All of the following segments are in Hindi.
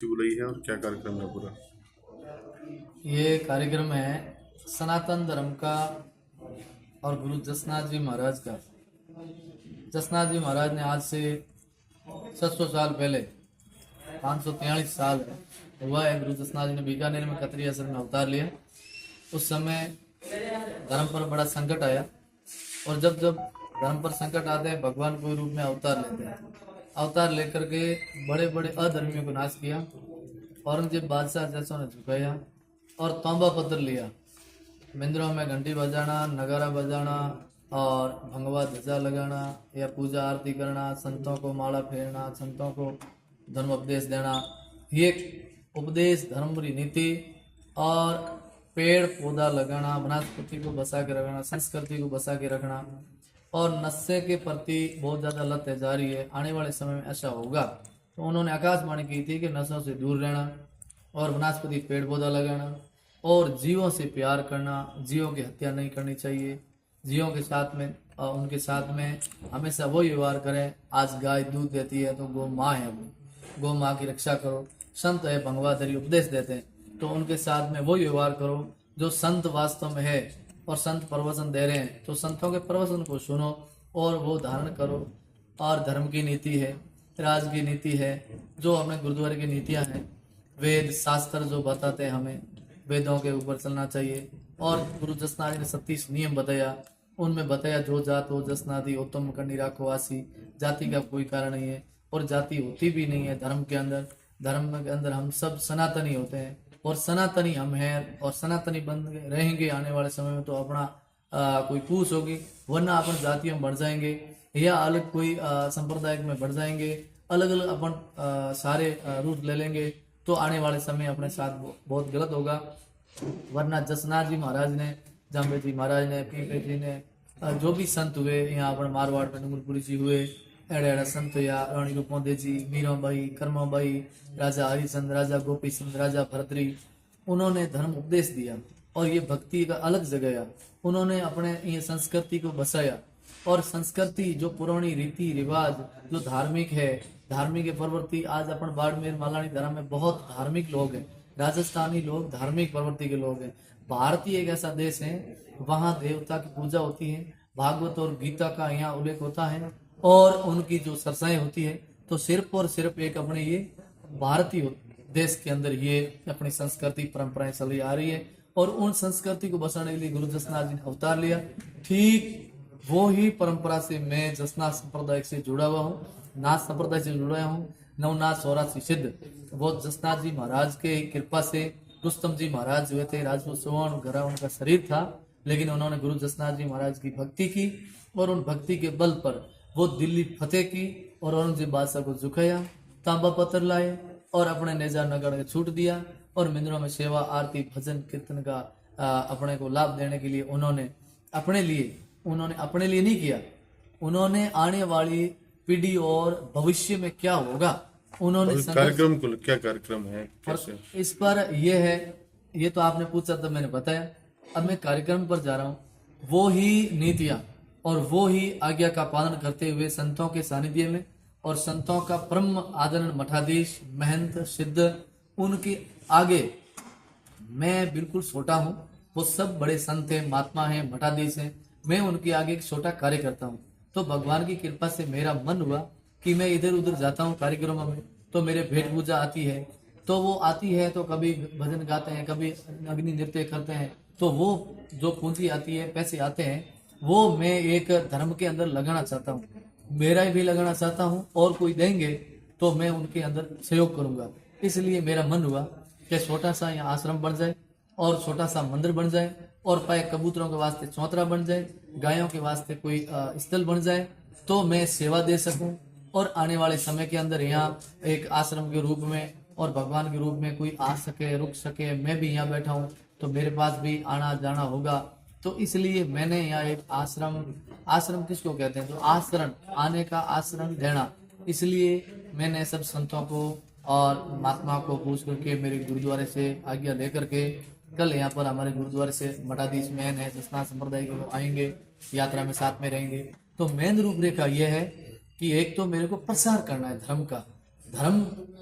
बुलाई है और क्या कार्यक्रम है पूरा? ये कार्यक्रम है सनातन धर्म का और गुरु जसनाथ जी महाराज का। जसनाथ जी महाराज ने आज से 700 साल पहले 543 साल हुआ है, गुरु जसनाथ जी ने बीकानेर में खत्रिय आश्रम में अवतार लिया। उस समय धर्म पर बड़ा संकट आया और जब जब धर्म पर संकट आते हैं भगवान कोई रूप में अवतार लेते हैं। अवतार लेकर के बड़े बड़े अधर्मियों को नाश किया, औरंगजेब बादशाह जैसों ने झुकाया और तौबा पत्र लिया। मंदिरों में घंटी बजाना, नगारा बजाना और भंगवा ध्वजा लगाना या पूजा आरती करना, संतों को माला फेरना, संतों को धर्म उपदेश देना, ये उपदेश धर्म की नीति और पेड़ पौधा लगाना, वनस्पति को बसा के रखना, संस्कृति को बसा के रखना और नशे के प्रति बहुत ज़्यादा लत है जारी है। आने वाले समय में ऐसा होगा, तो उन्होंने आकाशवाणी की थी कि नशों से दूर रहना और वनस्पति पेड़ पौधा लगाना और जीवों से प्यार करना, जीवों की हत्या नहीं करनी चाहिए, जीवों के साथ में उनके साथ में हमेशा वो व्यवहार करें। आज गाय दूध देती है तो गौ माँ है, गौ माँ की रक्षा करो। संत है भंगवाधरी उपदेश देते हैं तो उनके साथ में वो व्यवहार करो जो संत वास्तव में है। और संत प्रवचन दे रहे हैं तो संतों के प्रवचन को सुनो और वो धारण करो। और धर्म की नीति है, राज की नीति है, जो हमें गुरुद्वारे की नीतियाँ हैं, वेद शास्त्र जो बताते हैं हमें, वेदों के ऊपर चलना चाहिए। और गुरु जसनाथ जी ने 36 नियम बताया, उनमें बताया जो जात हो जसनादि उत्तम करनी राखो आसी। जाति का कोई कारण नहीं है और जाति होती भी नहीं है धर्म के अंदर। धर्म के अंदर हम सब सनातनी होते हैं और सनातनी हम हैं और सनातनी बन रहेंगे। आने वाले समय में तो अपना कोई पूछ होगी, वरना अपन जातियों में बढ़ जाएंगे या अलग कोई संप्रदाय में बढ़ जाएंगे, अलग अलग अपन सारे रूट ले लेंगे तो आने वाले समय अपने साथ बहुत गलत होगा। वरना जसनाथ जी महाराज ने, जाम्बे जी महाराज ने, पीपे जी ने, जो भी संत हुए यहाँ पर मारवाड़ में डूंगरपुरी जी हुए, एड़े एड़ा संत या रानी रूपौंदे जी, मीराबाई, कर्माबाई, राजा हरिचंद, राजा गोपी चंद, राजा भरतरी, उन्होंने धर्म उपदेश दिया और ये भक्ति का अलग जगह। उन्होंने अपने ये संस्कृति को बसाया और संस्कृति जो पुरानी रीति रिवाज जो धार्मिक है, धार्मिक प्रवृत्ति। आज अपन बाड़मेर मालानी धर्म में बहुत धार्मिक लोग हैं, राजस्थानी लोग धार्मिक प्रवृत्ति के लोग हैं। भारतीय एक ऐसा देश है वहाँ देवता की पूजा होती है, भागवत और गीता का यहाँ उल्लेख होता है और उनकी जो चर्चाएं होती है, तो सिर्फ और सिर्फ एक अपने ये भारतीय देश के अंदर ये अपनी संस्कृति परंपराएं चली आ रही है और उन संस्कृति को बसाने के लिए गुरु जसनाथ जी ने अवतार लिया। ठीक वो ही परंपरा से मैं जसनाथ संप्रदाय से जुड़ा हुआ हूँ, नाथ संप्रदाय से जुड़ा हूँ। नवनाथ सौराष्ट्र सिद्ध वो जसनाथ जी महाराज के कृपा से रुस्तम जी महाराज हुए थे। राजपूत सुवर्ण घरा उनका शरीर था, लेकिन उन्होंने गुरु जसनाथ जी महाराज की भक्ति की और उन भक्ति के बल पर वो दिल्ली फतेह की और औरंगजेब बादशाह को झुकाया, तांबा पत्थर लाए और अपने नेजा नगढ़ को छूट दिया और मंदिरों में सेवा आरती भजन कीर्तन का अपने को लाभ देने के लिए उन्होंने अपने लिए नहीं किया, उन्होंने आने वाली पीढ़ी और भविष्य में क्या होगा उन्होंने कार्यक्रम को क्या कार्यक्रम है कैसे? इस पर यह है, ये तो आपने पूछा तो मैंने बताया। अब मैं कार्यक्रम पर जा रहा हूँ, वो ही नीतियाँ और वो ही आज्ञा का पालन करते हुए संतों के सानिध्य में और संतों का परम आदरण मठाधीश महंत सिद्ध उनके आगे मैं बिल्कुल छोटा हूँ। वो सब बड़े संत हैं, महात्मा हैं, मठाधीश हैं, मैं उनके आगे एक छोटा कार्य करता हूँ। तो भगवान की कृपा से मेरा मन हुआ कि मैं इधर उधर जाता हूँ कार्यक्रमों में, तो मेरे भेंट पूजा आती है, तो वो आती है तो कभी भजन गाते हैं, कभी अग्नि नृत्य करते हैं, तो वो जो पूंजी आती है, पैसे आते हैं, वो मैं एक धर्म के अंदर लगाना चाहता हूँ, मेरा भी लगाना चाहता हूँ और कोई देंगे तो मैं उनके अंदर सहयोग करूंगा। इसलिए मेरा मन हुआ कि छोटा सा यहाँ आश्रम बन जाए और छोटा सा मंदिर बन जाए और पाए कबूतरों के वास्ते चौतरा बन जाए, गायों के वास्ते कोई स्थल बन जाए, तो मैं सेवा दे सकूं और आने वाले समय के अंदर यहाँ एक आश्रम के रूप में और भगवान के रूप में कोई आ सके, रुक सके। मैं भी यहाँ बैठा हूँ तो मेरे पास भी आना जाना होगा, तो इसलिए मैंने यहाँ एक आश्रम किसको कहते हैं, तो आश्रम आने का आश्रम देना। इसलिए मैंने सब संतों को और महात्मा को पूछ करके मेरे गुरुद्वारे से आज्ञा लेकर के कल यहाँ पर हमारे गुरुद्वारे से मठाधीश मैन है जसनाथ संप्रदाय के लोग आएंगे, यात्रा में साथ में रहेंगे। तो मेन रूपरेखा यह है कि एक तो मेरे को प्रसार करना है धर्म का, धर्म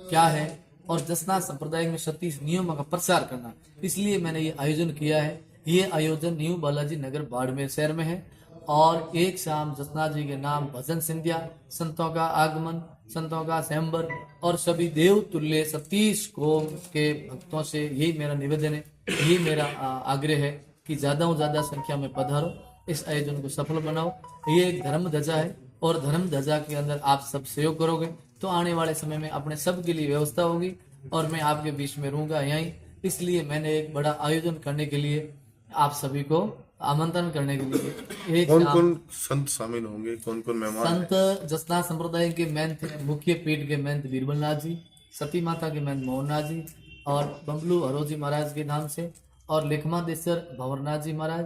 क्या है और जसनाथ संप्रदाय में 36 नियमों का प्रचार करना। इसलिए मैंने ये आयोजन किया है। ये आयोजन न्यू बालाजी नगर बाड़मेर शहर में है और एक शाम जसनाथ जी के नाम भजन संध्या, संतों का आगमन, संतों का स्वयंवर और सभी देव तुल्य 36 कौम के भक्तों से यही मेरा निवेदन है, यही मेरा आग्रह है कि ज्यादा से ज्यादा संख्या में पधारो, इस आयोजन को सफल बनाओ। ये एक धर्म ध्वजा है और धर्म ध्वजा के अंदर आप सब सहयोग करोगे तो आने वाले समय में अपने सब के लिए व्यवस्था होगी और मैं आपके बीच में रहूंगा यहीं। इसलिए मैंने एक बड़ा आयोजन करने के लिए आप सभी को आमंत्रण करने के लिए कौन कौन संत शामिल होंगे, कौन कौन मेहमान हैं? संत जसनाथ संप्रदाय के महंत मुख्य पीठ के महंत बीरबलनाथ जी, सती माता के महंत मोहननाथ जी और बबलू हरोजी महाराज के नाम से, और लेखमादेश्वर भंवरनाथ जी महाराज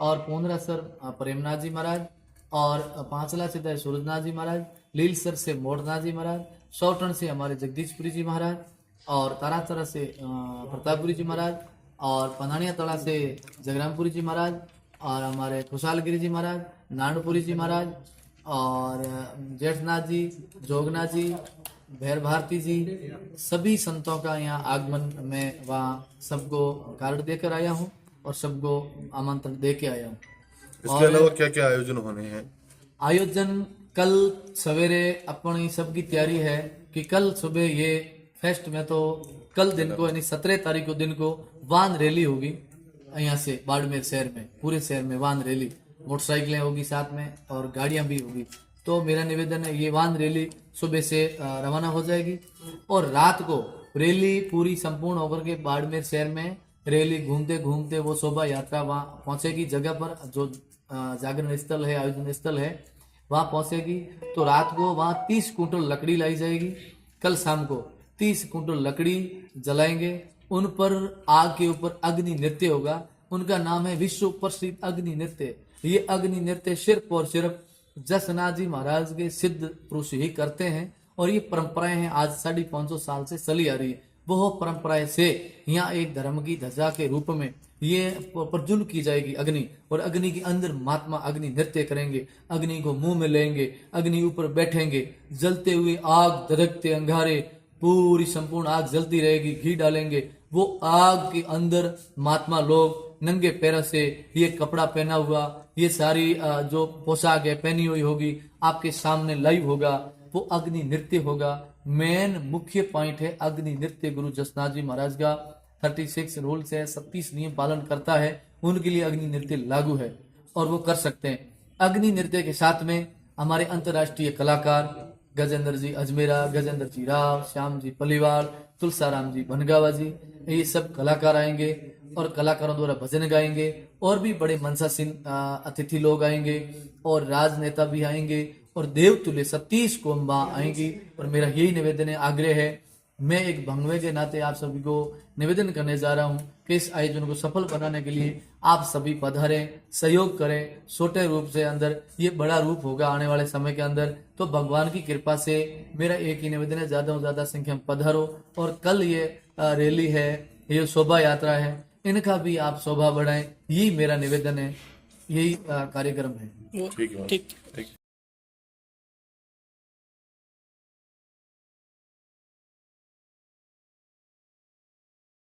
और पूर्णरासर प्रेमनाथ जी महाराज और पांचला से सूरजनाथ जी महाराज, लीलसर से मोड़नाथ जी महाराज, सौटन से हमारे जगदीशपुरी जी महाराज और तारातरा से प्रतापपुरी जी महाराज और पनानिया तला से जगरामपुरी जी महाराज और हमारे खुशालगिरी जी महाराज, नानपुरी जी महाराज और जेठनाथ जी, जोगनाथ जी, भैर भारती जी, सभी संतों का यहाँ आगमन में वहाँ सबको कार्ड देकर आया हूँ और सबको आमंत्रण दे के आया हूँ। इसके अलावा क्या क्या आयोजन होने हैं? आयोजन कल सवेरे अपनी सबकी तैयारी है कि कल सुबह ये फेस्ट में तो कल दिन को यानी 17 तारीख को दिन को वाहन रैली होगी यहाँ से बाड़मेर शहर में, पूरे शहर में वाहन रैली, मोटरसाइकिलें होगी साथ में और गाड़ियां भी होगी। तो मेरा निवेदन है ये वाहन रैली सुबह से रवाना हो जाएगी और रात को रैली पूरी संपूर्ण होकर के बाड़मेर शहर में रैली घूमते घूमते वो शोभा यात्रा वहाँ पहुंचेगी जगह पर जो जागरण स्थल है, आयोजन स्थल है, वहां पहुंचेगी। तो रात को वहां 30 कुंटल लकड़ी लाई जाएगी। कल शाम को 30 कुंटल लकड़ी जलाएंगे, उन पर आग के ऊपर अग्नि नृत्य होगा। उनका नाम है विश्व प्रसिद्ध अग्नि नृत्य। ये अग्नि नृत्य सिर्फ और सिर्फ जसनाथ जी महाराज के सिद्ध पुरुष ही करते हैं और ये परंपराएं हैं आज 550 साल से चली आ रही है। वो परंपराएं से यहाँ एक धर्म की ध्वजा के रूप में ये प्रज्वल की जाएगी अग्नि, और अग्नि के अंदर महात्मा अग्नि नृत्य करेंगे, अग्नि को मुंह में लेंगे, अग्नि ऊपर बैठेंगे, जलते हुए आग धधकते अंगारे, पूरी संपूर्ण आग जलती रहेगी, घी डालेंगे, वो आग के अंदर महात्मा लोग नंगे पैरों से ये कपड़ा पहना हुआ, ये सारी जो पोशाक है पहनी हुई होगी, आपके सामने लाइव होगा, वो अग्नि नृत्य होगा। मेन मुख्य पॉइंट है अग्नि नृत्य। गुरु जसनाथ जी महाराज का 36 रूल्स है, 36 नियम पालन करता है, उनके लिए अग्नि नृत्य लागू है और वो कर सकते हैं। अग्नि नृत्य के साथ में हमारे अंतर्राष्ट्रीय कलाकार गजेंद्र जी अजमेरा, गजेंद्र जी राव, श्याम जी पलीवाल, तुलसाराम जी बनगावा जी, ये सब कलाकार आएंगे और कलाकारों द्वारा भजन गाएंगे और भी बड़े मनसासीन अतिथि लोग आएंगे और राजनेता भी आएंगे और देवतुल्य 36 कौम आएंगी। और मेरा यही निवेदन है, आग्रह है, मैं एक भंगवे के नाते आप सभी को निवेदन करने जा रहा हूं कि इस आयोजन को सफल बनाने के लिए आप सभी पधारें, सहयोग करें। छोटे रूप से अंदर ये बड़ा रूप होगा आने वाले समय के अंदर। तो भगवान की कृपा से मेरा एक ही निवेदन है, ज्यादा से ज्यादा संख्या में पधारो। और कल ये रैली है, ये शोभा यात्रा है, इनका भी आप शोभा बढ़ाएं, यही मेरा निवेदन है, यही कार्यक्रम है। ठीक है।